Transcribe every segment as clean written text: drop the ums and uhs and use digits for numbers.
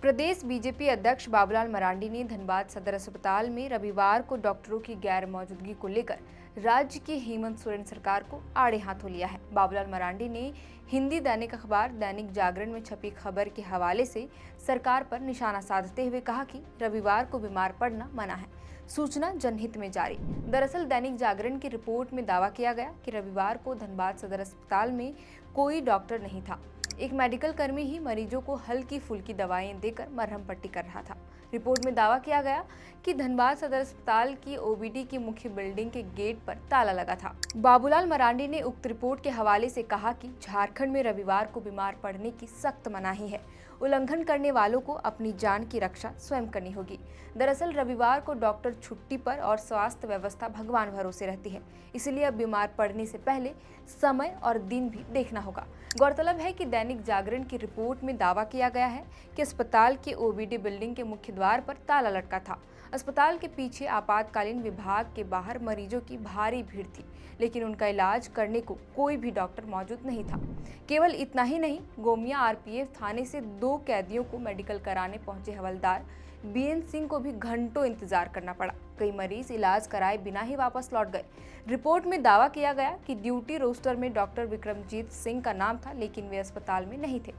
प्रदेश BJP अध्यक्ष बाबूलाल मरांडी ने धनबाद सदर अस्पताल में रविवार को डॉक्टरों की गैर मौजूदगी को लेकर राज्य की हेमंत सोरेन सरकार को आड़े हाथों लिया है। बाबूलाल मरांडी ने हिंदी दैनिक अखबार दैनिक जागरण में छपी खबर के हवाले से सरकार पर निशाना साधते हुए कहा कि रविवार को बीमार पड़ना मना है, सूचना जनहित में जारी। दरअसल दैनिक जागरण की रिपोर्ट में दावा किया गया कि रविवार को धनबाद सदर अस्पताल में कोई डॉक्टर नहीं था। एक मेडिकल कर्मी ही मरीजों को हल्की फुल्की दवाएं देकर मरहम पट्टी कर रहा था। रिपोर्ट में दावा किया गया कि धनबाद सदर अस्पताल की ओबीडी की मुख्य बिल्डिंग के गेट पर ताला लगा था। बाबूलाल मरांडी ने उक्त रिपोर्ट के हवाले से कहा कि झारखंड में रविवार को बीमार पड़ने की सख्त मनाही है। उल्लंघन करने वालों को अपनी जान की रक्षा स्वयं करनी होगी। दरअसल रविवार को डॉक्टर छुट्टी पर और स्वास्थ्य व्यवस्था भगवान भरोसे रहती है, इसलिए अब बीमार पड़ने से पहले समय और दिन भी देखना होगा। गौरतलब है कि दैनिक जागरण की रिपोर्ट में दावा किया गया है कि अस्पताल के ओबीडी बिल्डिंग के मुख्य द्वार पर ताला लटका था। अस्पताल के पीछे आपातकालीन विभाग के बाहर मरीजों की भारी भीड़ थी, लेकिन उनका इलाज करने को कोई भी डॉक्टर मौजूद नहीं था। केवल इतना ही नहीं, गोमिया आरपीएफ थाने से 2 कैदियों को मेडिकल कराने पहुंचे हवलदार बीएन सिंह को भी घंटों इंतजार करना पड़ा। कई मरीज इलाज कराए बिना ही वापस लौट गए। रिपोर्ट में दावा किया गया कि ड्यूटी रोस्टर में डॉक्टर विक्रमजीत सिंह का नाम था, लेकिन वे अस्पताल में नहीं थे।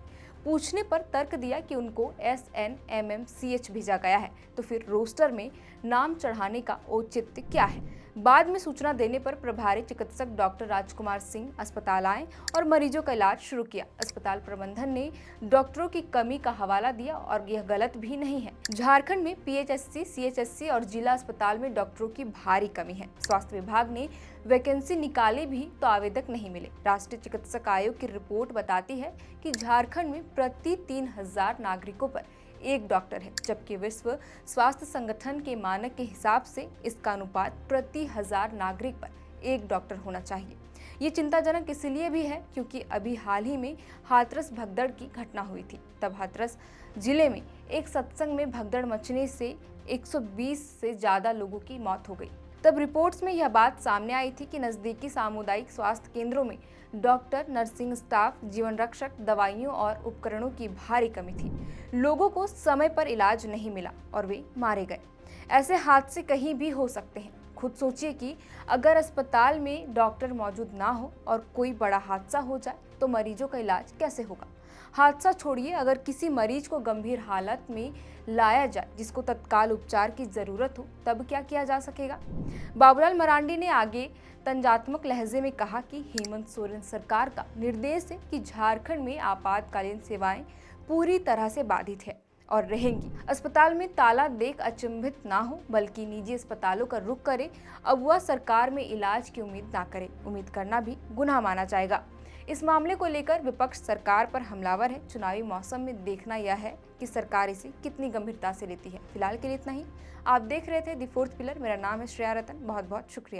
पूछने पर तर्क दिया कि उनको SNMMCH भेजा गया है, तो फिर रोस्टर में नाम चढ़ाने का औचित्य क्या है? बाद में सूचना देने पर प्रभारी चिकित्सक डॉक्टर राजकुमार सिंह अस्पताल आए और मरीजों का इलाज शुरू किया। अस्पताल प्रबंधन ने डॉक्टरों की कमी का हवाला दिया और यह गलत भी नहीं है। झारखंड में PHSC, CHSC और जिला अस्पताल में डॉक्टरों की भारी कमी है। स्वास्थ्य विभाग ने वैकेंसी निकाली भी तो आवेदक नहीं मिले। राष्ट्रीय चिकित्सक आयोग की रिपोर्ट बताती है कि झारखंड में प्रति 3000 नागरिकों पर एक डॉक्टर है, जबकि विश्व स्वास्थ्य संगठन के मानक के हिसाब से इसका अनुपात प्रति 1000 नागरिक पर एक डॉक्टर होना चाहिए। ये चिंताजनक इसलिए भी है क्योंकि अभी हाल ही में हाथरस भगदड़ की घटना हुई थी। तब हाथरस जिले में एक सत्संग में भगदड़ मचने से 120 से ज्यादा लोगों की मौत हो गई। तब रिपोर्ट्स में यह बात सामने आई थी कि नजदीकी सामुदायिक स्वास्थ्य केंद्रों में डॉक्टर, नर्सिंग स्टाफ, जीवन रक्षक, दवाइयों और उपकरणों की भारी कमी थी। लोगों को समय पर इलाज नहीं मिला और वे मारे गए। ऐसे हादसे कहीं भी हो सकते हैं। खुद सोचिए कि अगर अस्पताल में डॉक्टर मौजूद ना हो और कोई बड़ा हादसा हो जाए तो मरीजों का इलाज कैसे होगा? हादसा छोड़िए, अगर किसी मरीज को गंभीर हालत में लाया जाए जिसको तत्काल उपचार की जरूरत हो, तब क्या किया जा सकेगा? बाबूलाल मरांडी ने आगे तंजात्मक लहजे में कहा कि हेमंत सोरेन सरकार का निर्देश है कि झारखंड में आपातकालीन सेवाएं पूरी तरह से बाधित है और रहेंगी। अस्पताल में ताला देख अचंभित ना हो, बल्कि निजी अस्पतालों का रुख करे। अब वह सरकार में इलाज की उम्मीद ना करे। उम्मीद करना भी गुनाह माना जाएगा। इस मामले को लेकर विपक्ष सरकार पर हमलावर है। चुनावी मौसम में देखना यह है कि सरकार इसे कितनी गंभीरता से लेती है। फिलहाल के लिए इतना ही। आप देख रहे थे द फोर्थ पिलर। मेरा नाम है श्रेया रतन। बहुत बहुत शुक्रिया।